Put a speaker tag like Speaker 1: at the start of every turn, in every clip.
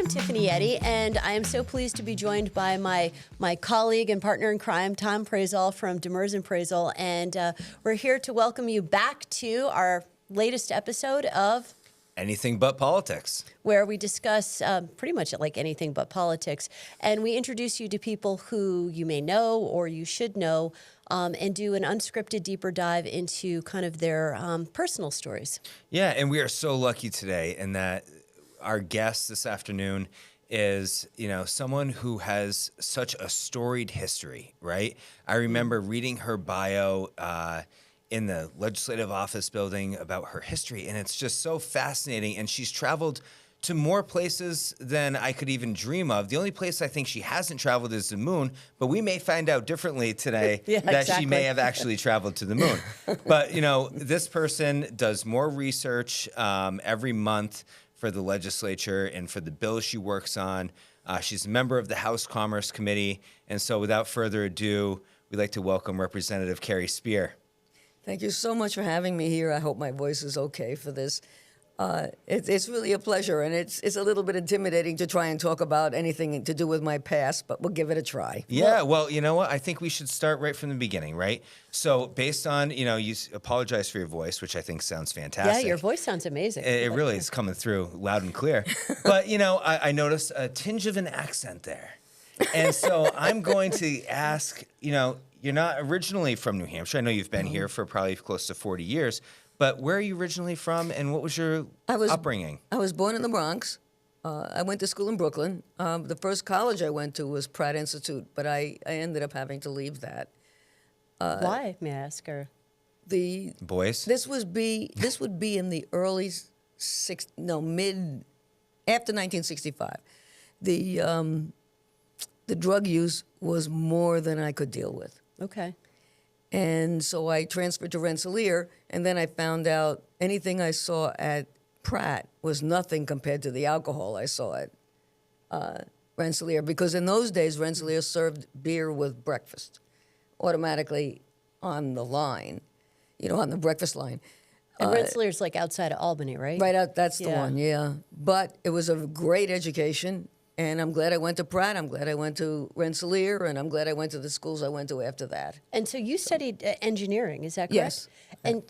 Speaker 1: am Tiffany Eddy, and I am so pleased to be joined by my colleague and partner in crime, Tom Praisall from Demers and Praisall, and we're here to welcome you back to our latest episode of
Speaker 2: Anything But Politics,
Speaker 1: where we discuss pretty much like anything but politics, and we introduce you to people who you may know or you should know, and do an unscripted deeper dive into kind of their personal stories.
Speaker 2: Yeah, and we are so lucky today in that our guest this afternoon is, someone who has such a storied history, right? I remember reading her bio in the legislative office building about her history, and it's just so fascinating. And she's traveled to more places than I could even dream of. The only place I think she hasn't traveled is the moon, but we may find out differently today that she may have actually traveled to the moon. But, this person does more research every month for the legislature and for the bills she works on. She's a member of the House Commerce Committee. And so without further ado, we'd like to welcome Representative Carry Spier.
Speaker 3: Thank you so much for having me here. I hope my voice is okay for this. It's really a pleasure, and it's a little bit intimidating to try and talk about anything to do with my past, but we'll give it a try.
Speaker 2: Yeah, well, you know what? I think we should start right from the beginning, right? So based on, you apologize for your voice, which I think sounds fantastic.
Speaker 1: Yeah, your voice sounds amazing.
Speaker 2: It really is coming through loud and clear. But, I noticed a tinge of an accent there. And so I'm going to ask, you're not originally from New Hampshire. I know you've been here for probably close to 40 years. But where are you originally from, and what was your upbringing?
Speaker 3: I was born in the Bronx. I went to school in Brooklyn. The first college I went to was Pratt Institute, but I ended up having to leave that.
Speaker 1: Why, may I ask her?
Speaker 3: The
Speaker 2: boys.
Speaker 3: This would be in the early mid after 1965. The drug use was more than I could deal with.
Speaker 1: Okay.
Speaker 3: And so I transferred to Rensselaer, and then I found out anything I saw at Pratt was nothing compared to the alcohol I saw at Rensselaer, because in those days, Rensselaer served beer with breakfast, automatically on the line, on the breakfast line.
Speaker 1: And Rensselaer's like outside of Albany, right?
Speaker 3: Right out, that's the one, yeah. But it was a great education. And I'm glad I went to Pratt. I'm glad I went to Rensselaer, and I'm glad I went to the schools I went to after that.
Speaker 1: And so you studied engineering, is that correct?
Speaker 3: Yes.
Speaker 1: And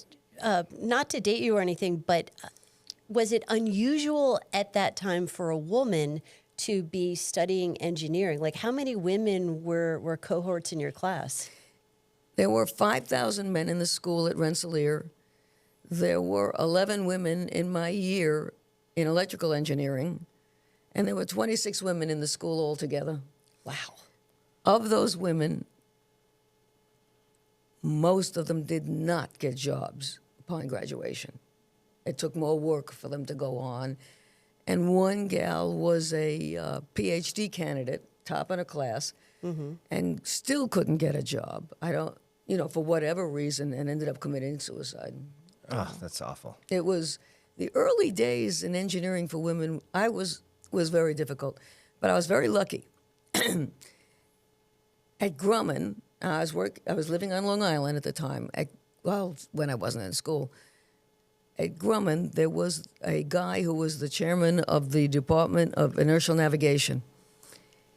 Speaker 1: not to date you or anything, but was it unusual at that time for a woman to be studying engineering? Like, how many women were cohorts in your class?
Speaker 3: There were 5,000 men in the school at Rensselaer. There were 11 women in my year in electrical engineering. And there were 26 women in the school altogether.
Speaker 1: Wow.
Speaker 3: Of those women, most of them did not get jobs upon graduation. It took more work for them to go on. And one gal was a PhD candidate, top in her class, and still couldn't get a job. For whatever reason, and ended up committing suicide.
Speaker 2: Oh, that's awful.
Speaker 3: It was the early days in engineering for women. Was very difficult, but I was very lucky. At Grumman, I was living on Long Island at the time. When I wasn't in school. At Grumman, there was a guy who was the chairman of the Department of Inertial Navigation.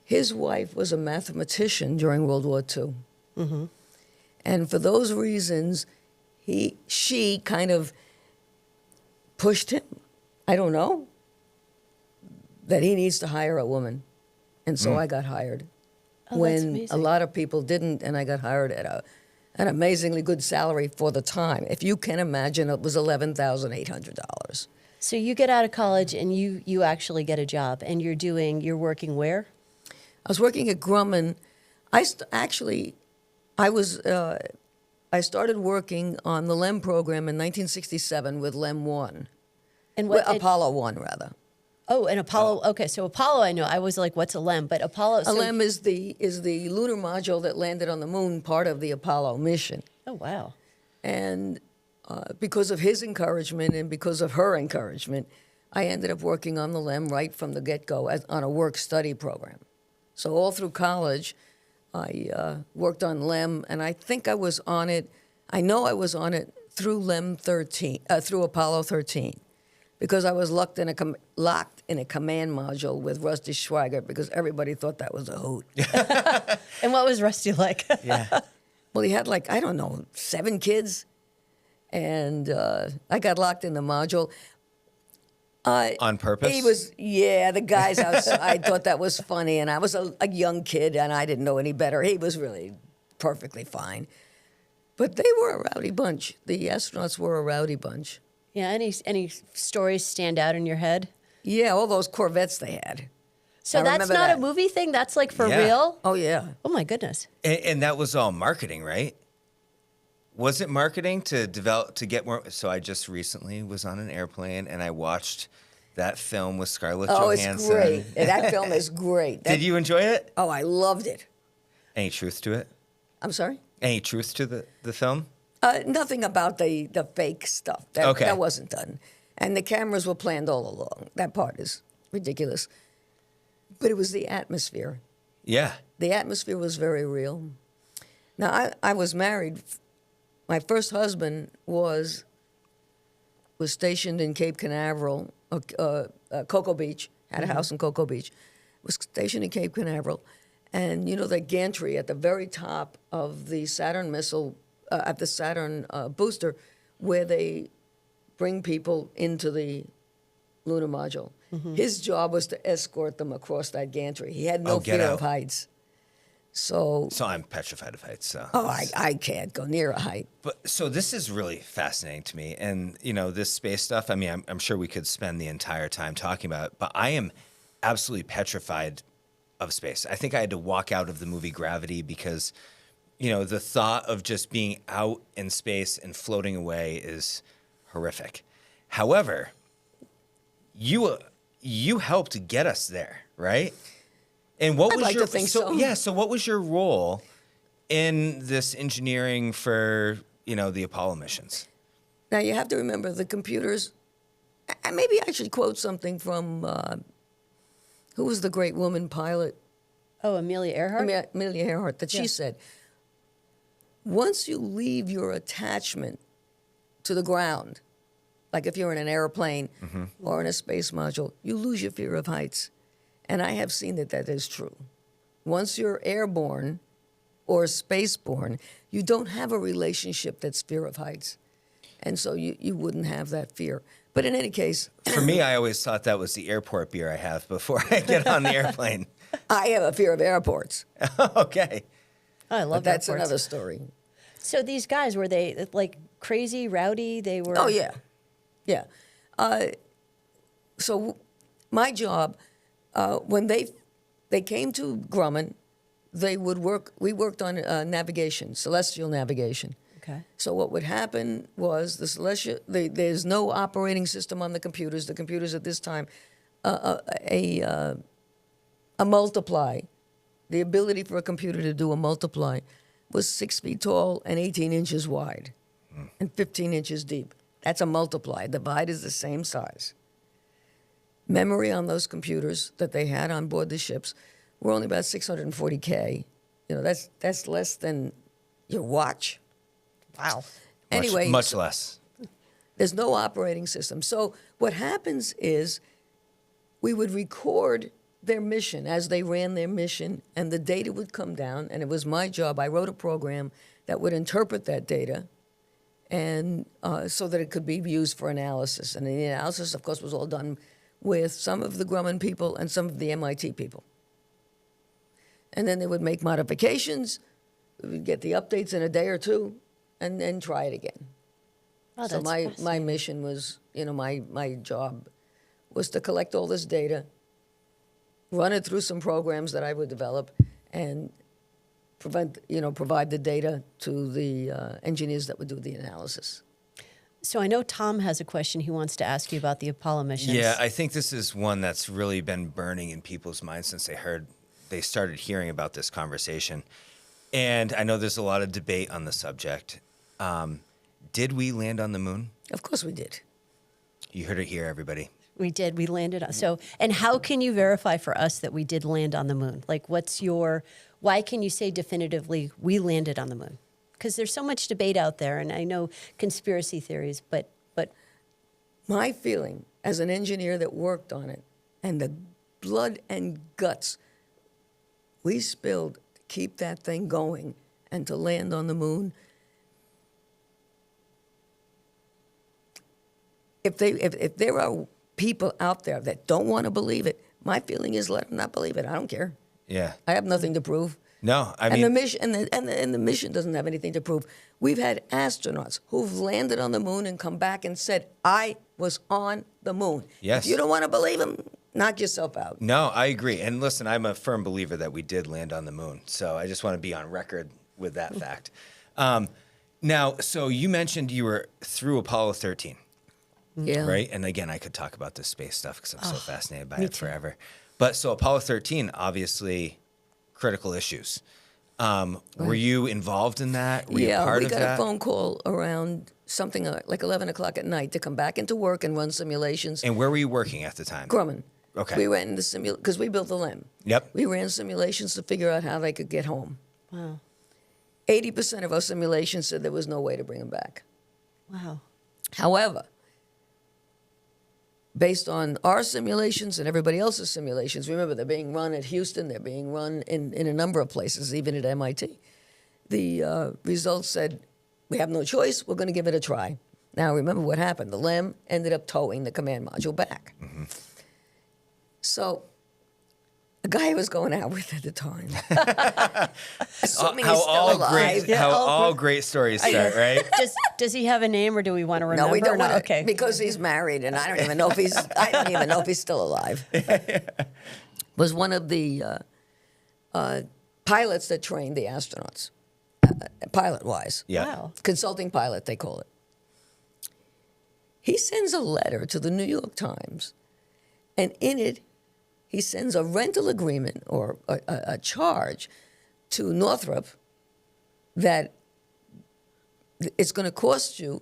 Speaker 3: His wife was a mathematician during World War II. Mm-hmm. And for those reasons, she kind of pushed him. I don't know. That he needs to hire a woman. And so I got hired. When a lot of people didn't, and I got hired at an amazingly good salary for the time. If you can imagine, it was $11,800.
Speaker 1: So you get out of college and you actually get a job, and you're working where?
Speaker 3: I was working at Grumman. I started working on the LEM program in 1967 with LEM 1.
Speaker 1: And
Speaker 3: Apollo 1, rather.
Speaker 1: Oh, and Apollo. Okay, so Apollo, I know. I was like, "What's a LEM?" But Apollo.
Speaker 3: A LEM is the lunar module that landed on the moon, part of the Apollo mission.
Speaker 1: Oh, wow!
Speaker 3: And because of his encouragement and because of her encouragement, I ended up working on the LEM right from the get-go on a work-study program. So all through college, I worked on LEM, and I think I was on it. I know I was on it through LEM 13, through Apollo 13. because I was locked in a command module with Rusty Schweiger because everybody thought that was a hoot.
Speaker 1: And what was Rusty like?
Speaker 2: Yeah.
Speaker 3: Well, he had like, I don't know, 7 kids. And I got locked in the module.
Speaker 2: On purpose?
Speaker 3: He was, the guys outside thought that was funny. And I was a young kid and I didn't know any better. He was really perfectly fine. But they were a rowdy bunch. The astronauts were a rowdy bunch.
Speaker 1: Yeah, any stories stand out in your head?
Speaker 3: Yeah, all those Corvettes they had.
Speaker 1: So
Speaker 3: I
Speaker 1: that's
Speaker 3: remember
Speaker 1: not
Speaker 3: that.
Speaker 1: a movie thing? That's like for
Speaker 2: Yeah.
Speaker 1: real?
Speaker 3: Oh, yeah.
Speaker 1: Oh my goodness.
Speaker 2: And that was all marketing, right? Was it marketing to get more? So I just recently was on an airplane and I watched that film with Scarlett
Speaker 3: Oh,
Speaker 2: Johansson.
Speaker 3: it's great. That film is great.
Speaker 2: Did you enjoy it?
Speaker 3: Oh, I loved it.
Speaker 2: Any truth to it?
Speaker 3: I'm sorry?
Speaker 2: Any truth to the film?
Speaker 3: Nothing about the fake stuff.
Speaker 2: Okay.
Speaker 3: That wasn't done. And the cameras were planned all along. That part is ridiculous. But it was the atmosphere.
Speaker 2: Yeah.
Speaker 3: The atmosphere was very real. Now, I was married. My first husband was stationed in Cape Canaveral, Cocoa Beach, had a house in Cocoa Beach, was stationed in Cape Canaveral. And you know the gantry at the very top of the Saturn missile, at the Saturn booster, where they bring people into the lunar module. His job was to escort them across that gantry. He had no
Speaker 2: Oh, get
Speaker 3: fear
Speaker 2: out.
Speaker 3: of heights. So
Speaker 2: I'm petrified of heights. So.
Speaker 3: I can't go near a height.
Speaker 2: But so this is really fascinating to me, and this space stuff. I mean, I'm sure we could spend the entire time talking about it, but I am absolutely petrified of space. I think I had to walk out of the movie Gravity because, the thought of just being out in space and floating away is horrific. However, you helped get us there, right? And what
Speaker 3: I'd
Speaker 2: was
Speaker 3: like
Speaker 2: your
Speaker 3: to think
Speaker 2: so
Speaker 3: so.
Speaker 2: yeah? So what was your role in this engineering for the Apollo missions?
Speaker 3: Now you have to remember the computers. And maybe I should quote something from who was the great woman pilot,
Speaker 1: Oh, Amelia Earhart?
Speaker 3: Amelia Earhart, that she
Speaker 1: Yeah.
Speaker 3: said, once you leave your attachment to the ground, like if you're in an airplane or in a space module, you lose your fear of heights. And I have seen that is true. Once you're airborne or spaceborne, you don't have a relationship that's fear of heights. And so you wouldn't have that fear. But in any case,
Speaker 2: For me, I always thought that was the airport beer I have before I get on the airplane.
Speaker 3: I have a fear of airports.
Speaker 2: Okay.
Speaker 1: Oh, I love
Speaker 3: But that's
Speaker 1: airports.
Speaker 3: another story.
Speaker 1: So these guys, were they like crazy, rowdy? They were.
Speaker 3: Oh, yeah. Yeah. So my job, when they came to Grumman, we worked on navigation, celestial navigation.
Speaker 1: Okay.
Speaker 3: So what would happen was there's no operating system on the computers. The computers at this time, a multiply, the ability for a computer to do a multiply, was 6 feet tall and 18 inches wide, and 15 inches deep. That's a multiply. Divide is the same size. Memory on those computers that they had on board the ships were only about 640K. That's less than your watch.
Speaker 1: Wow.
Speaker 3: Anyway,
Speaker 2: much less.
Speaker 3: there's no operating system. So what happens is we would record their mission as they ran their mission, and the data would come down, and it was my job. I wrote a program that would interpret that data, and so that it could be used for analysis. And the analysis, of course, was all done with some of the Grumman people and some of the MIT people. And then they would make modifications. We would get the updates in a day or two, and then try it again.
Speaker 1: Oh,
Speaker 3: So
Speaker 1: that's
Speaker 3: my mission was, my job was to collect all this data, run it through some programs that I would develop, and provide the data to the engineers that would do the analysis.
Speaker 1: So I know Tom has a question he wants to ask you about the Apollo missions.
Speaker 2: Yeah, I think this is one that's really been burning in people's minds since they started hearing about this conversation. And I know there's a lot of debate on the subject. Did we land on the moon?
Speaker 3: Of course we did.
Speaker 2: You heard it here, everybody.
Speaker 1: We did. We landed on. So, and how can you verify for us that we did land on the moon? Like, why can you say definitively we landed on the moon? Because there's so much debate out there, and I know conspiracy theories, but
Speaker 3: My feeling as an engineer that worked on it, and the blood and guts we spilled to keep that thing going and to land on the moon. If there are people out there that don't want to believe it, my feeling is let them not believe it. I don't care.
Speaker 2: Yeah.
Speaker 3: I have nothing to prove.
Speaker 2: No, I
Speaker 3: And
Speaker 2: mean,
Speaker 3: the mission and the mission doesn't have anything to prove. We've had astronauts who've landed on the moon and come back and said, "I was on the moon."
Speaker 2: Yes.
Speaker 3: If you don't want to believe them, knock yourself out.
Speaker 2: no, I agree. And listen, I'm a firm believer that we did land on the moon. So I just want to be on record with that fact. Now, so you mentioned you were through Apollo 13.
Speaker 3: Yeah.
Speaker 2: Right. And again, I could talk about this space stuff because I'm so fascinated by it forever. But so Apollo 13, obviously critical issues. Were you involved in that? Were you part
Speaker 3: we
Speaker 2: of
Speaker 3: got
Speaker 2: that?
Speaker 3: a phone call around something like 11 o'clock at night to come back into work and run simulations.
Speaker 2: And where were you working at the time?
Speaker 3: Grumman.
Speaker 2: Okay.
Speaker 3: We ran the because we built the LEM.
Speaker 2: Yep.
Speaker 3: We ran simulations to figure out how they could get home.
Speaker 1: Wow.
Speaker 3: 80% of our simulations said there was no way to bring them back.
Speaker 1: Wow.
Speaker 3: However, based on our simulations and everybody else's simulations, remember they're being run at Houston, they're being run in a number of places, even at MIT. The results said, we have no choice, we're going to give it a try. Now, remember what happened. The LEM ended up towing the command module back. Mm-hmm. So, a guy I was going out with at the time, assuming he's still alive.
Speaker 2: How all great stories start, right?
Speaker 1: Does he have a name, or do we want to remember?
Speaker 3: No, we don't want to,
Speaker 1: Okay.
Speaker 3: because he's married, and I don't even know if he's still alive. Was one of the pilots that trained the astronauts, pilot-wise.
Speaker 2: Yeah.
Speaker 1: Wow.
Speaker 3: Consulting pilot, they call it. He sends a letter to the New York Times, and in it, he sends a rental agreement or a charge to Northrop that it's going to cost you,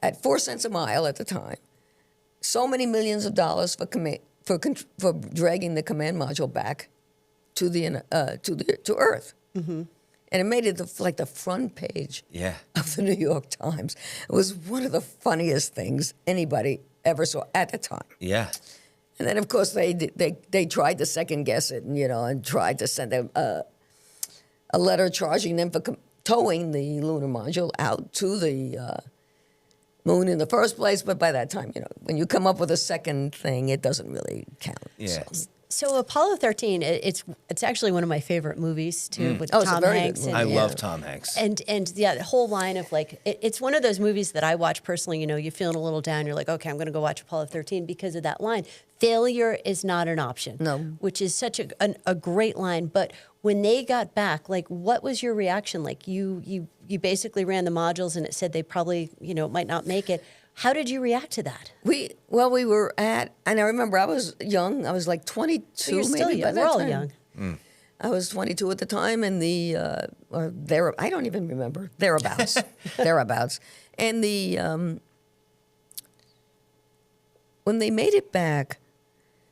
Speaker 3: at 4 cents a mile at the time, so many millions of dollars for dragging the command module back to Earth. Mm-hmm. And it made it like the front page of the New York Times. It was one of the funniest things anybody ever saw at the time.
Speaker 2: Yeah.
Speaker 3: And then, of course, they tried to second guess it, and tried to send a letter charging them for towing the lunar module out to the moon in the first place. But by that time, when you come up with a second thing, it doesn't really count.
Speaker 2: Yeah.
Speaker 1: So Apollo 13, it's actually one of my favorite movies too, with
Speaker 3: it's a
Speaker 1: Tom
Speaker 3: very good
Speaker 1: Hanks.
Speaker 3: movie.
Speaker 1: And,
Speaker 2: I love Tom Hanks.
Speaker 1: And yeah, the whole line of like, it's one of those movies that I watch personally. You're feeling a little down. You're like, okay, I'm going to go watch Apollo 13 because of that line. Failure is not an option.
Speaker 3: No.
Speaker 1: Which is such a great line. But when they got back, like, what was your reaction? Like, you basically ran the modules and it said they probably, might not make it. How did you react to that?
Speaker 3: We were and I remember I was young. I was like 22,
Speaker 1: So you're
Speaker 3: maybe
Speaker 1: still
Speaker 3: by
Speaker 1: young.
Speaker 3: that
Speaker 1: We're all
Speaker 3: time.
Speaker 1: young.
Speaker 3: I was 22 at the time, and or there, I don't even remember, thereabouts. And when they made it back,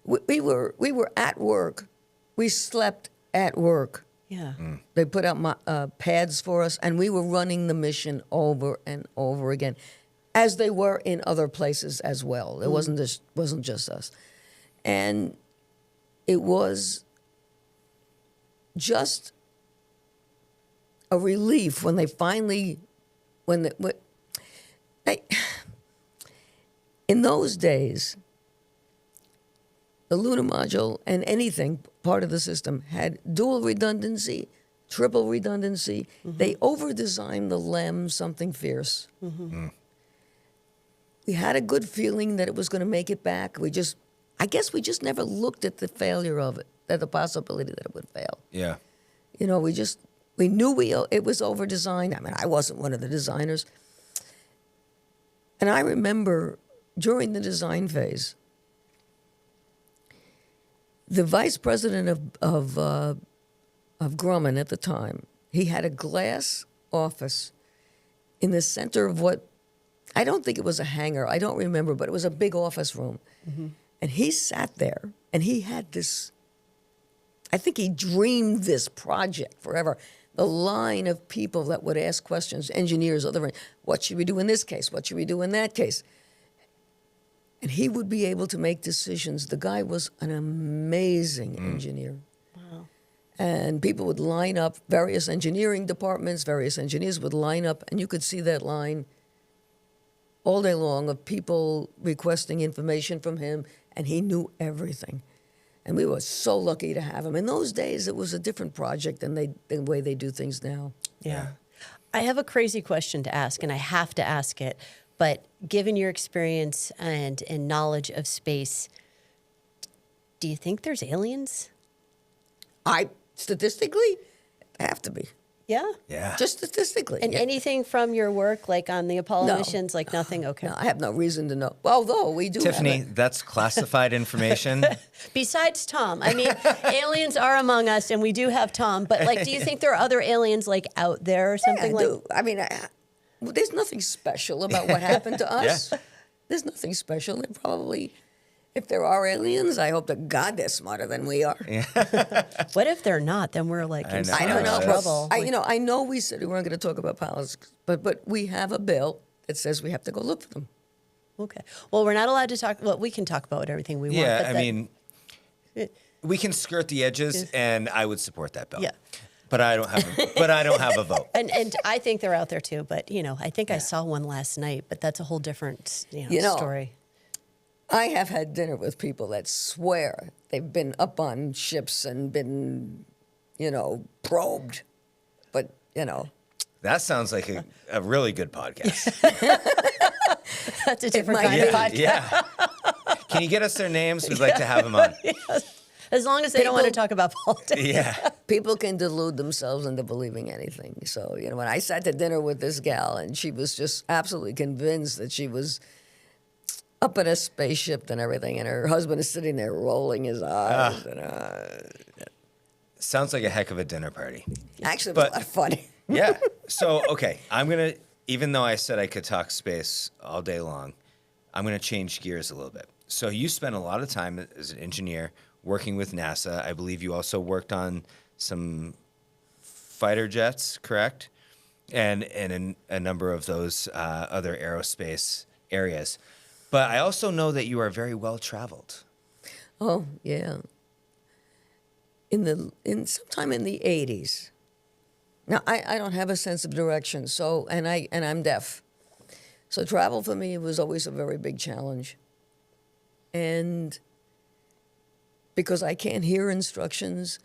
Speaker 3: we were at work. We slept at work.
Speaker 1: Yeah.
Speaker 3: They put out pads for us, and we were running the mission over and over again, as they were in other places as well. It wasn't just us, and it was just a relief when they finally, in those days, the lunar module and anything part of the system had dual redundancy, triple redundancy. Mm-hmm. They over-designed the LEM something fierce. Mm-hmm. We had a good feeling that it was going to make it back. I guess we just never looked at the failure of it, at the possibility that it would fail.
Speaker 2: Yeah.
Speaker 3: We knew it was over-designed. I mean, I wasn't one of the designers. And I remember during the design phase, the vice president of Grumman at the time, he had a glass office in the center of what, I don't think it was a hangar, I don't remember, but it was a big office room. Mm-hmm. And he sat there, and he had this, I think he dreamed this project forever. The line of people that would ask questions, engineers, what should we do in this case? What should we do in that case? And he would be able to make decisions. The guy was an amazing engineer.
Speaker 1: Wow.
Speaker 3: And people would line up, various engineering departments, various engineers would line up, and you could see that line all day long of people requesting information from him, and he knew everything. And we were so lucky to have him. In those days, it was a different project than the way they do things now.
Speaker 1: Yeah. I have a crazy question to ask, and I have to ask it. But given your experience and knowledge of space, do you think there's aliens?
Speaker 3: Statistically, have to be.
Speaker 1: Yeah?
Speaker 2: Yeah.
Speaker 3: Just statistically.
Speaker 1: And
Speaker 3: yeah.
Speaker 1: anything from your work, like on the Apollo
Speaker 3: No.
Speaker 1: missions, like nothing? Okay.
Speaker 3: No, I have no reason to know. Although we do
Speaker 2: Tiffany,
Speaker 3: have
Speaker 2: that's classified information.
Speaker 1: Besides Tom. I mean, aliens are among us, and we do have Tom. But, like, do you think there are other aliens, like, out there or something like?
Speaker 3: I mean, well, there's nothing special about what happened to us.
Speaker 2: Yeah.
Speaker 3: There's nothing special. They're probably, if there are aliens, I hope to God they're smarter than we are.
Speaker 1: What if they're not? Then we're, like, in so
Speaker 2: I
Speaker 3: I don't
Speaker 1: much
Speaker 3: know.
Speaker 2: That's-
Speaker 1: trouble.
Speaker 3: I know we said we weren't going to talk about politics, but we have a bill that says we have to go look for them.
Speaker 1: Okay. Well, we're not allowed to talk. Well, we can talk about everything we want.
Speaker 2: Yeah,
Speaker 1: but
Speaker 2: I
Speaker 1: that-
Speaker 2: mean, we can skirt the edges, and I would support that bill.
Speaker 1: Yeah.
Speaker 2: But I don't have a vote.
Speaker 1: And I think they're out there too. But I think I saw one last night. But that's a whole different story.
Speaker 3: I have had dinner with people that swear they've been up on ships and been, probed. But,
Speaker 2: That sounds like a really good podcast.
Speaker 1: That's a different
Speaker 3: might
Speaker 1: kind
Speaker 3: be.
Speaker 1: of podcast.
Speaker 2: Yeah. Can you get us their names? We'd like to have them on.
Speaker 1: As long as they don't want to
Speaker 3: People-
Speaker 1: talk about politics.
Speaker 2: Yeah.
Speaker 3: people can delude themselves into believing anything. So, when I sat to dinner with this gal and she was just absolutely convinced that she was up in a spaceship and everything, and her husband is sitting there rolling his eyes.
Speaker 2: Sounds like a heck of a dinner party.
Speaker 3: Actually, it was
Speaker 2: But-
Speaker 3: a lot of fun.
Speaker 2: Yeah. So, okay, even though I said I could talk space all day long, I'm going to change gears a little bit. So you spent a lot of time as an engineer working with NASA. I believe you also worked on some fighter jets, correct? And in a number of those other aerospace areas. But I also know that you are very well traveled.
Speaker 3: Oh, yeah. Sometime in the 80s. Now, I don't have a sense of direction, and I'm deaf. So travel for me was always a very big challenge. And because I can't hear instructions,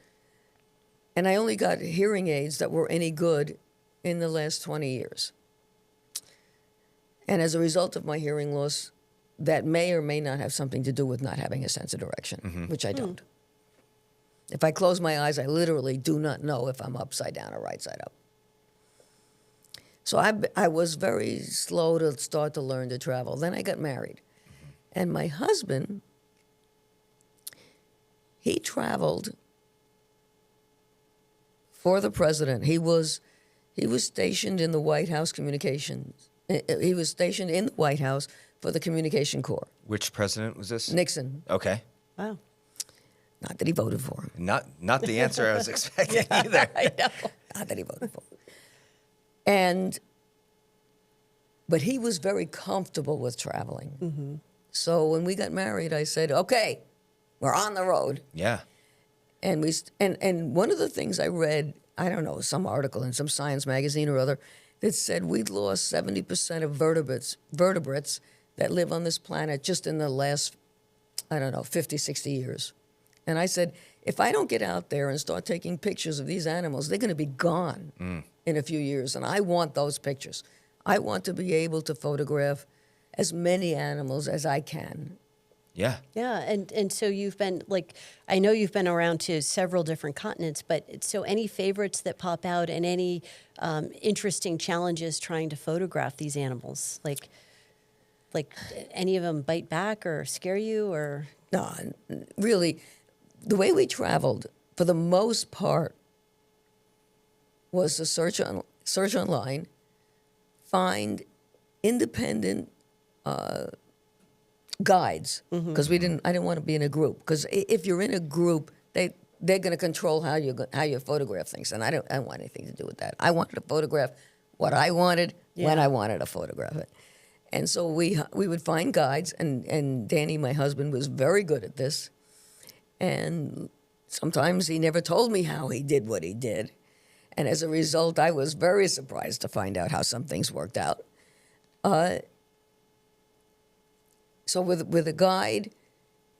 Speaker 3: and I only got hearing aids that were any good in the last 20 years. And as a result of my hearing loss, that may or may not have something to do with not having a sense of direction, which I don't. If I close my eyes, I literally do not know if I'm upside down or right side up. So I was very slow to start to learn to travel. Then I got married. And my husband, he traveled for the president. He was stationed in the White House communications. He was stationed in the White House for the Communication Corps.
Speaker 2: Which president was this?
Speaker 3: Nixon.
Speaker 2: Okay.
Speaker 1: Wow.
Speaker 3: Not that he voted for him.
Speaker 2: Not the answer I was expecting either.
Speaker 1: I know.
Speaker 3: Not that he voted for him. But he was very comfortable with traveling.
Speaker 1: Mm-hmm.
Speaker 3: So when we got married, I said, okay, we're on the road.
Speaker 2: Yeah.
Speaker 3: And and one of the things I read, I don't know, some article in some science magazine or other, that said we'd lost 70% of vertebrates that live on this planet just in the last, 50, 60 years. And I said, if I don't get out there and start taking pictures of these animals, they're going to be gone in a few years. And I want those pictures. I want to be able to photograph as many animals as I can.
Speaker 2: Yeah.
Speaker 1: Yeah, and so you've been, I know you've been around to several different continents, but so any favorites that pop out and any interesting challenges trying to photograph these animals? Like any of them bite back or scare you or?
Speaker 3: No, really, the way we traveled, for the most part, was to search online, find independent guides, because I didn't want to be in a group. Because if you're in a group, they're going to control how you photograph things, and I don't want anything to do with that. I wanted to photograph what I wanted when I wanted to photograph it, And so we would find guides, and Danny, my husband, was very good at this. And sometimes he never told me how he did what he did. And as a result, I was very surprised to find out how some things worked out. So with a guide,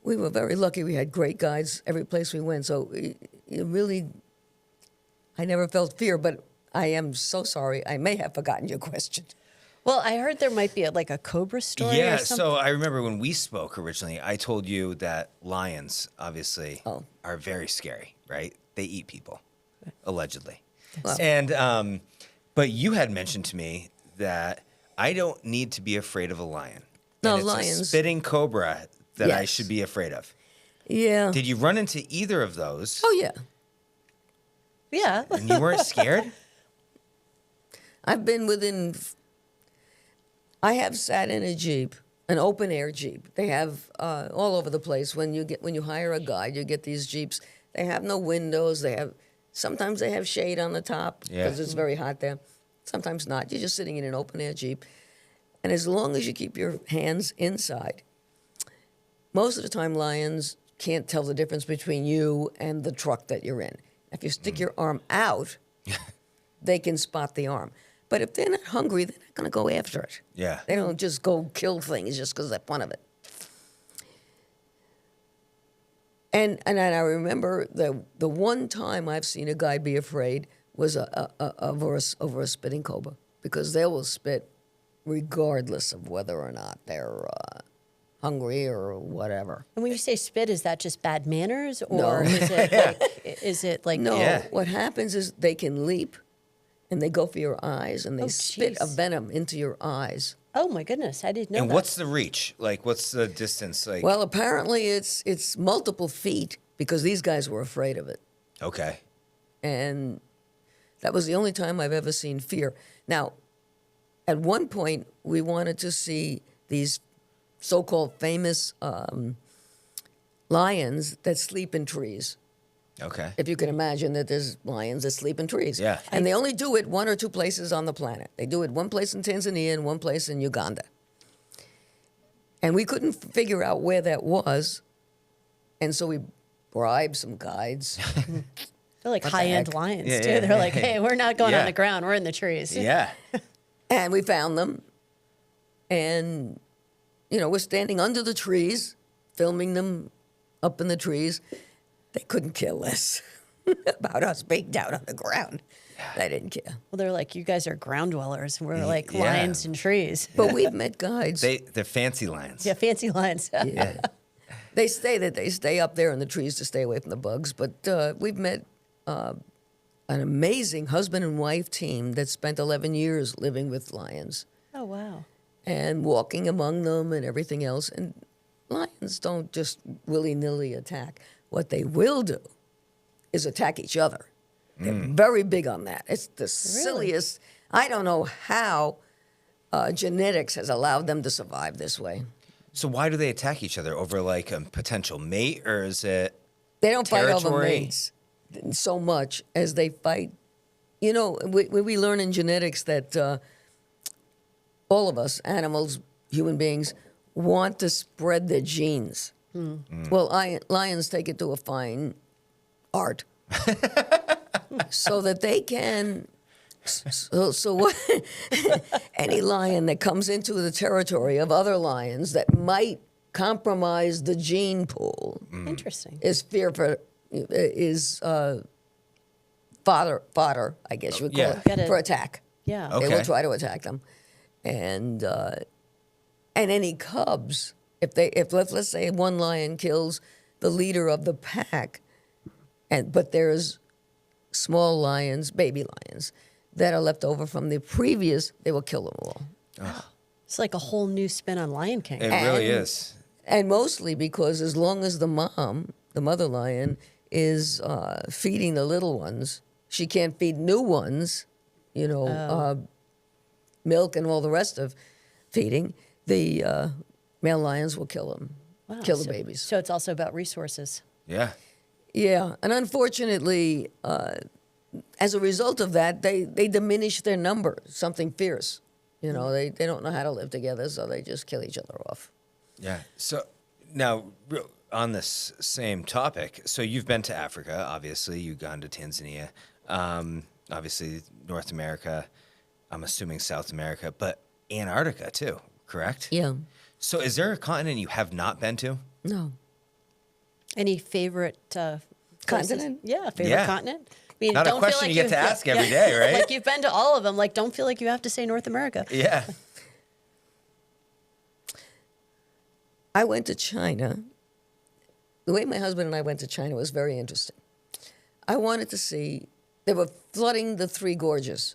Speaker 3: we were very lucky. We had great guides every place we went. So I never felt fear, but I am so sorry. I may have forgotten your question.
Speaker 1: Well, I heard there might be like a cobra story
Speaker 2: Yeah,
Speaker 1: or something.
Speaker 2: so I remember when we spoke originally, I told you that lions obviously are very scary, right? They eat people, allegedly.
Speaker 3: Well.
Speaker 2: And but you had mentioned to me that I don't need to be afraid of a lion.
Speaker 3: No,
Speaker 2: And it's
Speaker 3: lions.
Speaker 2: a spitting cobra that I
Speaker 3: Yes.
Speaker 2: should be afraid of.
Speaker 3: Yeah.
Speaker 2: Did you run into either of those?
Speaker 3: Oh, yeah.
Speaker 1: Yeah.
Speaker 2: And you weren't scared?
Speaker 3: I've been within. I have sat in a Jeep, an open air Jeep. They have all over the place. When you hire a guide, you get these Jeeps. They have no windows. Sometimes they have shade on the top because it's very hot there. Sometimes not. You're just sitting in an open air Jeep, and as long as you keep your hands inside, most of the time lions can't tell the difference between you and the truck that you're in. If you stick your arm out, they can spot the arm. But if they're not hungry, they're not going to go after it.
Speaker 2: Yeah.
Speaker 3: They don't just go kill things just because they're fun of it. And I remember the one time I've seen a guy be afraid was over a spitting cobra, because they will spit regardless of whether or not they're hungry or whatever.
Speaker 1: And when you say spit, is that just bad manners, or
Speaker 3: No.
Speaker 1: is it like
Speaker 3: No,
Speaker 2: Yeah.
Speaker 3: what happens is they can leap, and they go for your eyes, and they
Speaker 1: Oh,
Speaker 3: spit a
Speaker 1: jeez.
Speaker 3: venom into your eyes.
Speaker 1: Oh my goodness, I didn't know
Speaker 2: And
Speaker 1: that.
Speaker 2: what's the reach? Like, what's the distance? Like,
Speaker 3: Well, apparently it's multiple feet, because these guys were afraid of it.
Speaker 2: okay.
Speaker 3: And that was the only time I've ever seen fear. Now, at one point, we wanted to see these so-called famous lions that sleep in trees.
Speaker 2: Okay.
Speaker 3: If you can imagine that there's lions that sleep in trees.
Speaker 2: Yeah.
Speaker 3: And they only do it one or two places on the planet. They do it one place in Tanzania and one place in Uganda. And we couldn't figure out where that was. And so we bribed some guides.
Speaker 1: They're like
Speaker 3: the
Speaker 1: high-end
Speaker 3: heck?
Speaker 1: lions
Speaker 2: Yeah,
Speaker 1: too.
Speaker 2: yeah,
Speaker 1: They're
Speaker 2: yeah,
Speaker 1: like,
Speaker 2: yeah.
Speaker 1: hey, we're not going
Speaker 2: Yeah.
Speaker 1: on the ground. We're in the trees.
Speaker 2: Yeah.
Speaker 3: And we found them. And, we're standing under the trees, filming them up in the trees. They couldn't care less about us being down on the ground. They didn't care.
Speaker 1: Well, they're like, you guys are ground dwellers. We're like
Speaker 2: yeah.
Speaker 1: lions in trees.
Speaker 3: But we've met guides.
Speaker 2: They're fancy lions.
Speaker 1: Yeah, fancy lions.
Speaker 3: Yeah. They stay up there in the trees to stay away from the bugs. But we've met an amazing husband and wife team that spent 11 years living with lions
Speaker 1: Oh, wow.
Speaker 3: and walking among them and everything else. And lions don't just willy-nilly attack. What they will do is attack each other. They're very big on that. It's the silliest. I don't know how genetics has allowed them to survive this way.
Speaker 2: So why do they attack each other? Over like a potential mate, or is it
Speaker 3: They don't fight over
Speaker 2: territory?
Speaker 3: mates so much as they fight. We learn in genetics that all of us, animals, human beings, want to spread their genes. Well, lions take it to a fine art so that they can. So what, any lion that comes into the territory of other lions that might compromise the gene pool
Speaker 1: Interesting.
Speaker 3: is fodder, I guess you would call
Speaker 2: Yeah.
Speaker 3: it, for attack.
Speaker 1: Yeah.
Speaker 2: Okay.
Speaker 3: They will try to attack them, and any cubs. If let's say one lion kills the leader of the pack, but there's small lions, baby lions, that are left over from the previous, they will kill them all.
Speaker 1: It's like a whole new spin on Lion King.
Speaker 2: It really
Speaker 3: And-
Speaker 2: is.
Speaker 3: And mostly because as long as the mother lion, is feeding the little ones, she can't feed new ones, milk and all the rest of feeding, the male lions will kill them,
Speaker 1: Wow.
Speaker 3: kill the
Speaker 1: So-
Speaker 3: babies.
Speaker 1: So it's also about resources.
Speaker 2: Yeah.
Speaker 3: Yeah, and unfortunately, as a result of that, they diminish their number, something fierce. You know, they don't know how to live together, so they just kill each other off.
Speaker 2: Yeah. So now, on this same topic, so you've been to Africa, obviously, Uganda, Tanzania, obviously North America, I'm assuming South America, but Antarctica too, correct?
Speaker 3: Yeah.
Speaker 2: So is there a continent you have not been to?
Speaker 3: No.
Speaker 1: Any favorite places?
Speaker 3: Continent?
Speaker 1: Yeah, favorite
Speaker 2: Yeah.
Speaker 1: continent. I mean,
Speaker 2: Not a
Speaker 1: don't
Speaker 2: question
Speaker 1: feel like
Speaker 2: you get to
Speaker 1: you've-
Speaker 2: ask every day, right?
Speaker 1: Like you've been to all of them. Like, don't feel like you have to say North America.
Speaker 2: Yeah.
Speaker 3: I went to China. The way my husband and I went to China was very interesting. I wanted to see, they were flooding the Three Gorges.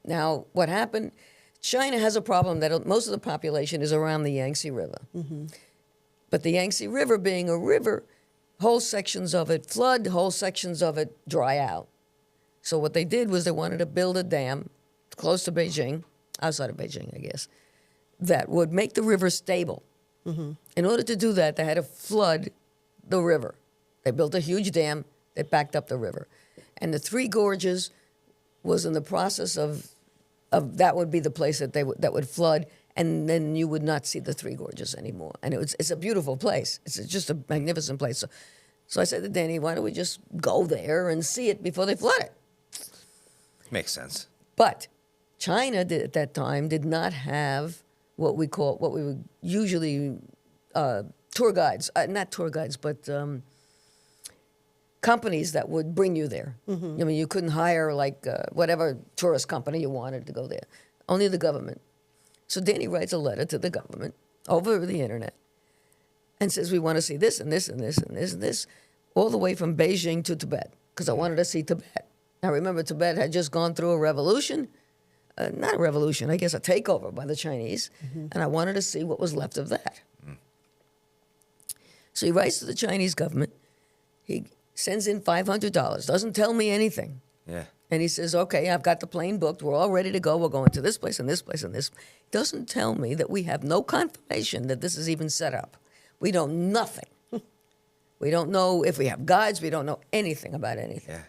Speaker 3: Now, what happened, China has a problem that most of the population is around the Yangtze River. But the Yangtze River being a river, whole sections of it flood, whole sections of it dry out. So what they did was they wanted to build a dam close to Beijing, outside of Beijing, I guess, that would make the river stable. In order to do that, they had to flood the river. They built a huge dam that backed up the river. And the Three Gorges was in the process of that would be the place that that would flood, and then you would not see the Three Gorges anymore. And it's a beautiful place. It's just a magnificent place. So I said to Danny, why don't we just go there and see it before they flood it?
Speaker 2: Makes sense.
Speaker 3: But China at that time did not have what we would usually tour guides, not tour guides, but companies that would bring you there. I mean, you couldn't hire like whatever tourist company you wanted to go there. Only the government. So Danny writes a letter to the government over the internet and says, we want to see this and this and this and this and this, all the way from Beijing to Tibet, because I wanted to see Tibet. Now remember, Tibet had just gone through a revolution. Not a revolution, I guess a takeover by the Chinese, and I wanted to see what was left of that. So he writes to the Chinese government. He sends in $500, doesn't tell me anything.
Speaker 2: Yeah.
Speaker 3: And he says, okay, I've got the plane booked. We're all ready to go. We're going to this place and this place and this. Doesn't tell me that we have no confirmation that this is even set up. We know nothing. We don't know if we have guides. We don't know anything about anything.
Speaker 2: Yeah.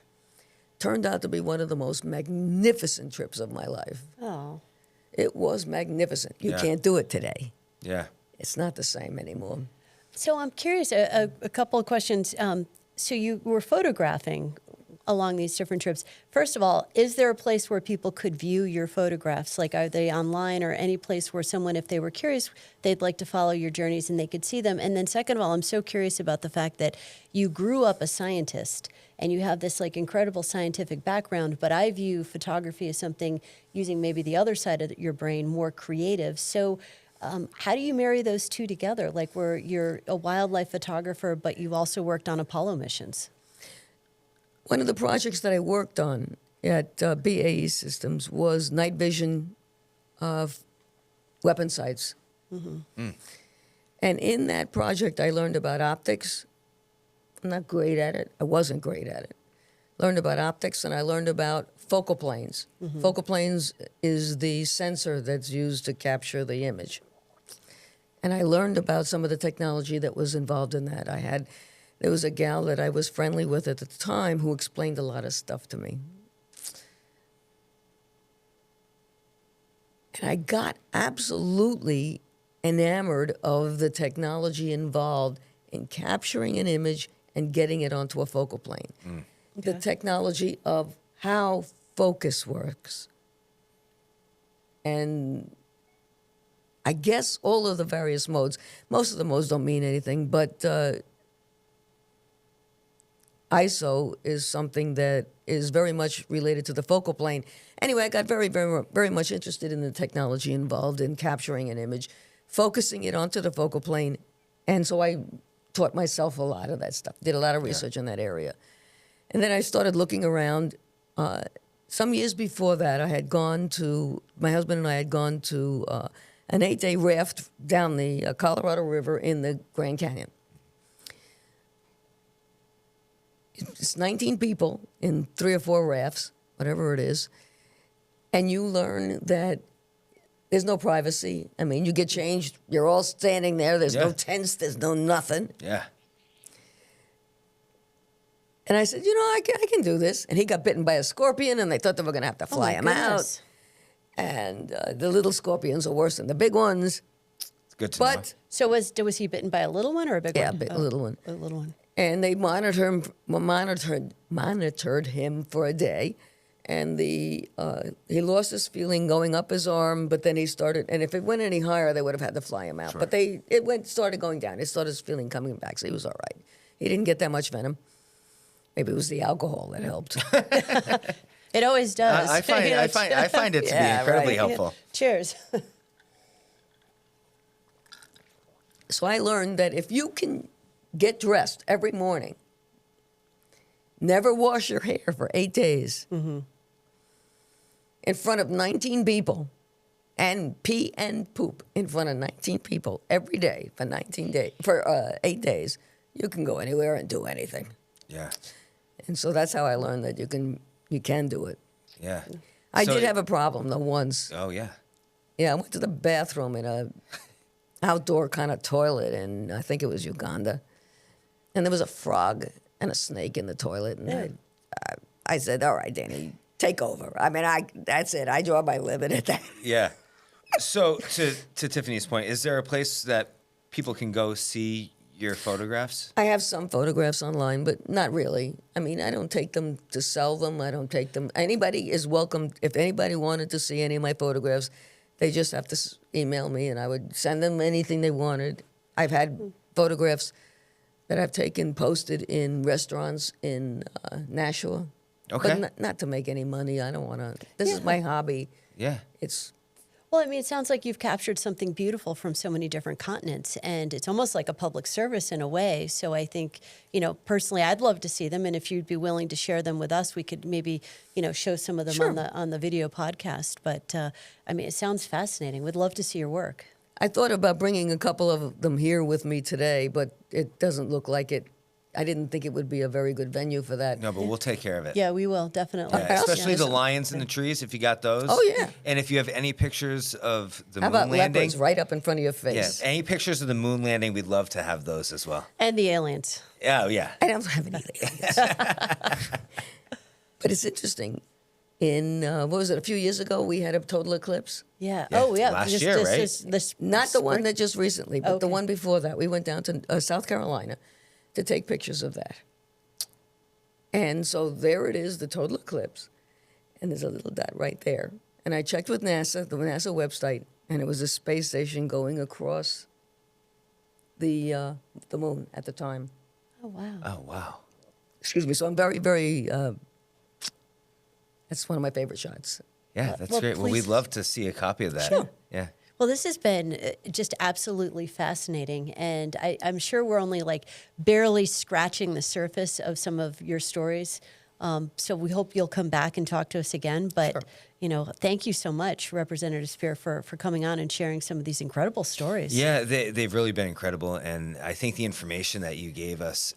Speaker 3: Turned out to be one of the most magnificent trips of my life.
Speaker 1: Oh.
Speaker 3: It was magnificent. You
Speaker 2: Yeah.
Speaker 3: can't do it today.
Speaker 2: Yeah.
Speaker 3: It's not the same anymore.
Speaker 1: So I'm curious, a couple of questions. So you were photographing along these different trips. First of all, is there a place where people could view your photographs? Like, are they online or any place where someone, if they were curious, they'd like to follow your journeys and they could see them? And then second of all, I'm so curious about the fact that you grew up a scientist and you have this like incredible scientific background, but I view photography as something using maybe the other side of your brain, more creative. So how do you marry those two together? Like where you're a wildlife photographer, but you've also worked on Apollo missions.
Speaker 3: One of the projects that I worked on at BAE Systems was night vision of weapon sights. And in that project, I learned about optics. I'm not great at it. I wasn't great at it. Learned about optics, and I learned about focal planes. Focal planes is the sensor that's used to capture the image. And I learned about some of the technology that was involved in that. There was a gal that I was friendly with at the time who explained a lot of stuff to me. And I got absolutely enamored of the technology involved in capturing an image and getting it onto a focal plane. The technology of how focus works. And I guess all of the various modes, most of the modes don't mean anything, but ISO is something that is very much related to the focal plane. Anyway, I got very, very, very much interested in the technology involved in capturing an image, focusing it onto the focal plane, and so I taught myself a lot of that stuff, did a lot of research in that area. And then I started looking around. Some years before that, my husband and I had gone to an 8-day raft down the Colorado River in the Grand Canyon. It's 19 people in 3 or 4 rafts, whatever it is. And you learn that there's no privacy. I mean, you get changed. You're all standing there. There's no tents. There's no nothing.
Speaker 2: Yeah.
Speaker 3: And I said, I can do this. And he got bitten by a scorpion, and they thought they were going to have to fly him out. And the little scorpions are worse than the big ones.
Speaker 2: It's good to know.
Speaker 3: But
Speaker 1: So was he bitten by a little one or a big
Speaker 3: yeah,
Speaker 1: one?
Speaker 3: a little one.
Speaker 1: A little one.
Speaker 3: And they monitored him for a day, and he lost his feeling going up his arm, but then he started. And if it went any higher, they would have had to fly him out.
Speaker 2: Sure.
Speaker 3: But started going down. It started his feeling coming back, so he was all right. He didn't get that much venom. Maybe it was the alcohol that helped.
Speaker 1: It always does.
Speaker 2: I find it to be
Speaker 3: Yeah,
Speaker 2: incredibly
Speaker 3: right.
Speaker 2: helpful.
Speaker 1: Cheers.
Speaker 3: So I learned that if you can get dressed every morning, never wash your hair for 8 days, in front of 19 people, and pee and poop in front of 19 people every day for 8 days, you can go anywhere and do anything.
Speaker 2: Yeah.
Speaker 3: And so that's how I learned that you can do it.
Speaker 2: Yeah.
Speaker 3: I
Speaker 2: So
Speaker 3: did have a problem though once.
Speaker 2: Oh, yeah.
Speaker 3: Yeah, I went to the bathroom in a outdoor kind of toilet in, I think it was Uganda. And there was a frog and a snake in the toilet. And I said, all right, Danny, take over. I mean, that's it. I draw my limit at that.
Speaker 2: Yeah. So to Tiffany's point, is there a place that people can go see your photographs?
Speaker 3: I have some photographs online, but not really. I mean, I don't take them to sell them. I don't take them. Anybody is welcome. If anybody wanted to see any of my photographs, they just have to email me, and I would send them anything they wanted. I've had photographs that I've taken posted in restaurants in Nashua.
Speaker 2: Okay.
Speaker 3: But not to make any money. I don't want to. This is my hobby.
Speaker 2: Yeah.
Speaker 3: It's
Speaker 1: Well, I mean, it sounds like you've captured something beautiful from so many different continents, and it's almost like a public service in a way. So I think, personally, I'd love to see them, and if you'd be willing to share them with us, we could maybe, show some of them
Speaker 3: Sure.
Speaker 1: on the video podcast. But I mean, it sounds fascinating. We'd love to see your work.
Speaker 3: I thought about bringing a couple of them here with me today, but it doesn't look like it. I didn't think it would be a very good venue for that.
Speaker 2: No, but we'll take care of it.
Speaker 1: Yeah, we will definitely.
Speaker 2: Yeah, especially
Speaker 3: Yeah.
Speaker 2: the lions in the trees, if you got those.
Speaker 3: Oh, yeah.
Speaker 2: And if you have any pictures of the
Speaker 3: How
Speaker 2: moon
Speaker 3: about
Speaker 2: landing.
Speaker 3: leopards right up in front of your
Speaker 2: Yeah,
Speaker 3: face?
Speaker 2: any pictures of the moon landing, we'd love to have those as well.
Speaker 1: And the aliens.
Speaker 2: Oh, yeah.
Speaker 3: I don't have any aliens. But it's interesting. In, what was it, a few years ago, we had a total eclipse.
Speaker 1: Yeah.
Speaker 2: Yeah,
Speaker 1: Oh, yeah.
Speaker 2: last year, right?
Speaker 1: This
Speaker 3: Not the one
Speaker 1: spring?
Speaker 3: that just recently, but the
Speaker 1: Okay.
Speaker 3: one before that. We went down to South Carolina to take pictures of that. And so there it is, the total eclipse. And there's a little dot right there. And I checked with NASA, the NASA website, and it was a space station going across the moon at the time.
Speaker 1: Oh, wow.
Speaker 2: Oh, wow.
Speaker 3: Excuse me. So I'm very, very, that's one of my favorite shots.
Speaker 2: Yeah, that's
Speaker 1: well,
Speaker 2: great. Well, we'd
Speaker 1: please-
Speaker 2: love to see a copy of that.
Speaker 3: Sure.
Speaker 2: Yeah.
Speaker 1: Well, this has been just absolutely fascinating. And I'm sure we're only like barely scratching the surface of some of your stories. So we hope you'll come back and talk to us again. But, thank you so much, Representative Spier, for coming on and sharing some of these incredible stories.
Speaker 2: Yeah, they've really been incredible. And I think the information that you gave us,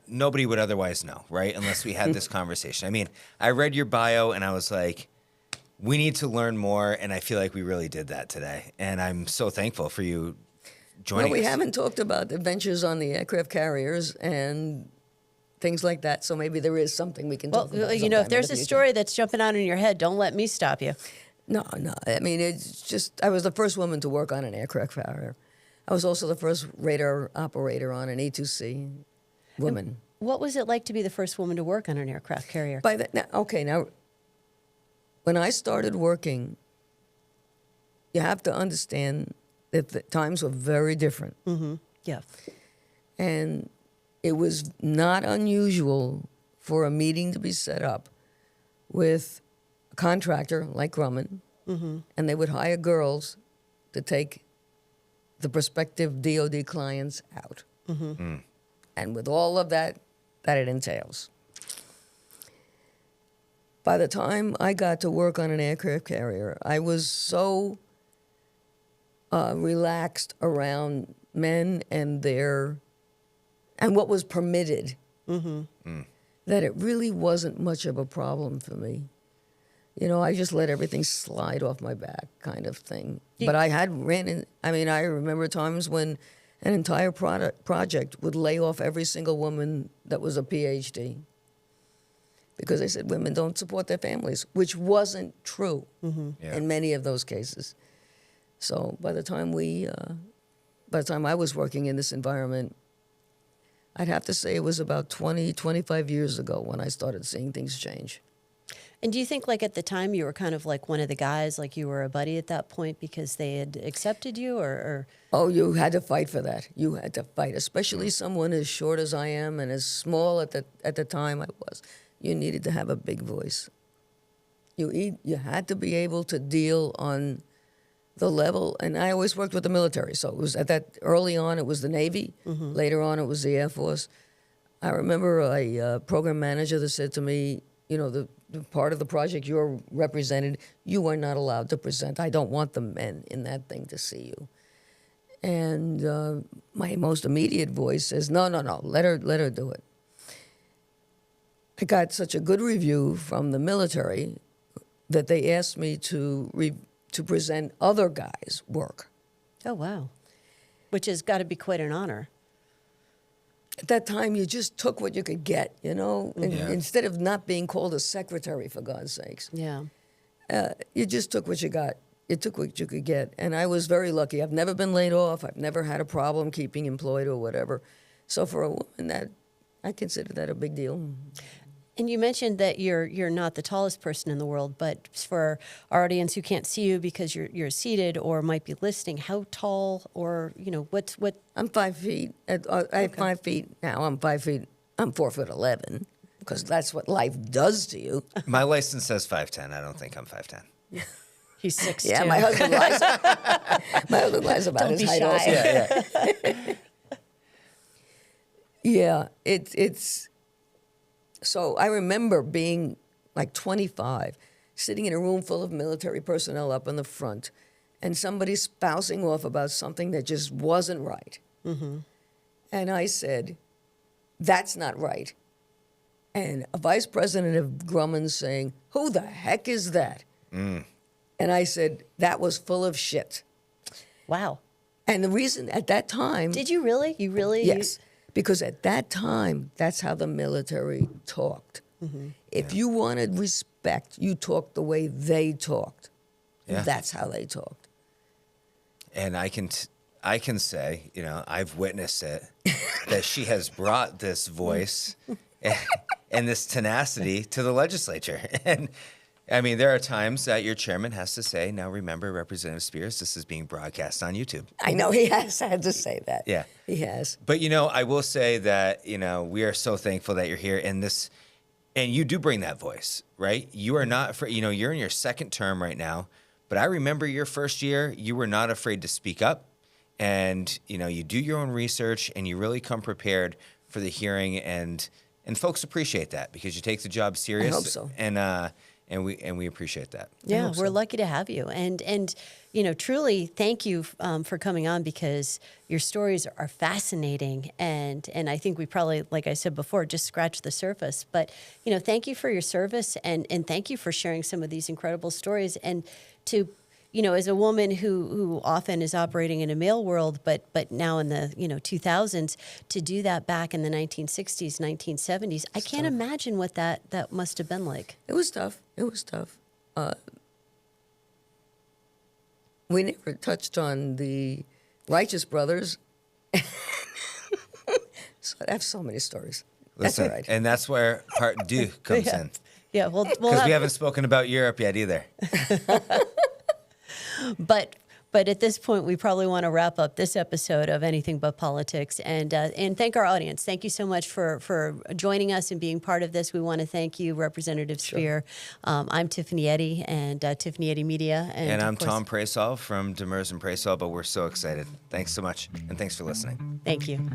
Speaker 2: nobody would otherwise know, right? Unless we had this conversation. I mean, I read your bio and I was like, we need to learn more. And I feel like we really did that today. And I'm so thankful for you joining
Speaker 3: Well, we
Speaker 2: us.
Speaker 3: haven't talked about adventures on the aircraft carriers and things like that. So maybe there is something we can
Speaker 1: Well,
Speaker 3: talk about.
Speaker 1: if
Speaker 3: sometime in
Speaker 1: there's
Speaker 3: the
Speaker 1: a
Speaker 3: future.
Speaker 1: story that's jumping out in your head, don't let me stop you.
Speaker 3: No. I mean, it's just, I was the first woman to work on an aircraft carrier. I was also the first radar operator on an E2C woman.
Speaker 1: What was it like to be the first woman to work on an aircraft carrier?
Speaker 3: Now, when I started working, you have to understand that the times were very different.
Speaker 1: Yeah.
Speaker 3: And it was not unusual for a meeting to be set up with a contractor like Grumman, and they would hire girls to take the prospective DOD clients out. And with all of that it entails. By the time I got to work on an aircraft carrier, I was so relaxed around men and what was permitted that it really wasn't much of a problem for me. I just let everything slide off my back kind of thing. But I I remember times when an entire project would lay off every single woman that was a PhD. because they said women don't support their families, which wasn't true
Speaker 2: Yeah.
Speaker 3: in many of those cases. So by the time I was working in this environment, I'd have to say it was about 20, 25 years ago when I started seeing things change.
Speaker 1: And do you think, like, at the time you were kind of like one of the guys, like you were a buddy at that point because they had accepted you, or?
Speaker 3: Oh, you had to fight for that. You had to fight, especially someone as short as I am and as small at the time I was. You needed to have a big voice. You had to be able to deal on the level, and I always worked with the military, so it was early on it was the Navy, later on it was the Air Force. I remember a program manager that said to me, the part of the project you're represented, you are not allowed to present. I don't want the men in that thing to see you. And my most immediate voice says, no, let her do it. I got such a good review from the military that they asked me to present other guys' work.
Speaker 1: Oh, wow. Which has got to be quite an honor.
Speaker 3: At that time, you just took what you could get, And instead of not being called a secretary, for God's sakes.
Speaker 1: Yeah.
Speaker 3: You just took what you got. You took what you could get. And I was very lucky. I've never been laid off. I've never had a problem keeping employed or whatever. So for a woman, I consider that a big deal.
Speaker 1: And you mentioned that you're not the tallest person in the world, but for our audience who can't see you because you're seated or might be listening, how tall or what?
Speaker 3: I'm 5 feet. I have 5 feet now. I'm 5 feet. I'm 4'11", because that's what life does to you.
Speaker 2: My license says 5'10". I don't think I'm 5'10".
Speaker 1: He's 6'2".
Speaker 3: Yeah, my husband lies. My husband lies about
Speaker 1: Don't
Speaker 3: his
Speaker 1: be
Speaker 3: height
Speaker 1: shy.
Speaker 3: also.
Speaker 2: Yeah.
Speaker 3: Yeah, it's. So I remember being like 25, sitting in a room full of military personnel up in the front, and somebody spousing off about something that just wasn't right. Mm-hmm. And I said, that's not right. And a vice president of Grumman saying, who the heck is that? And I said, that was full of shit.
Speaker 1: Wow.
Speaker 3: And the reason at that time...
Speaker 1: Did you really? You really?
Speaker 3: Yes. Because at that time, that's how the military talked. Mm-hmm. If you wanted respect, you talked the way they talked.
Speaker 2: Yeah.
Speaker 3: That's how they talked.
Speaker 2: And I can say, I've witnessed it, that she has brought this voice and this tenacity to the legislature. And I mean, there are times that your chairman has to say, now remember, Representative Spears, this is being broadcast on YouTube.
Speaker 3: I know he has had to say that.
Speaker 2: Yeah.
Speaker 3: He has.
Speaker 2: But, I will say that, we are so thankful that you're here and you do bring that voice, right? You are not, you're in your second term right now, but I remember your first year, you were not afraid to speak up and, you do your own research and you really come prepared for the hearing and folks appreciate that because you take the job serious.
Speaker 3: I hope so.
Speaker 2: And we appreciate that.
Speaker 1: Yeah, we're lucky to have you. And truly thank you for coming on because your stories are fascinating. And I think we probably, like I said before, just scratched the surface. But, thank you for your service and thank you for sharing some of these incredible stories. And to, as a woman who often is operating in a male world, but now in the, 2000s, to do that back in the 1960s, 1970s, I can't imagine what that must have been like.
Speaker 3: It was tough. It was tough. We never touched on the Righteous Brothers. So I have so many stories. That's
Speaker 2: Listen,
Speaker 3: all right.
Speaker 2: and that's where part 2 comes in.
Speaker 1: Yeah, we'll
Speaker 2: Because we haven't spoken about Europe yet either.
Speaker 1: But at this point, we probably want to wrap up this episode of Anything But Politics and thank our audience. Thank you so much for joining us and being part of this. We want to thank you, Representative Speer. I'm Tiffany Eddy and Tiffany Eddy Media.
Speaker 2: And I'm
Speaker 1: of course,
Speaker 2: Tom Praisall from Demers and Praisall, but we're so excited. Thanks so much, and thanks for listening.
Speaker 1: Thank you.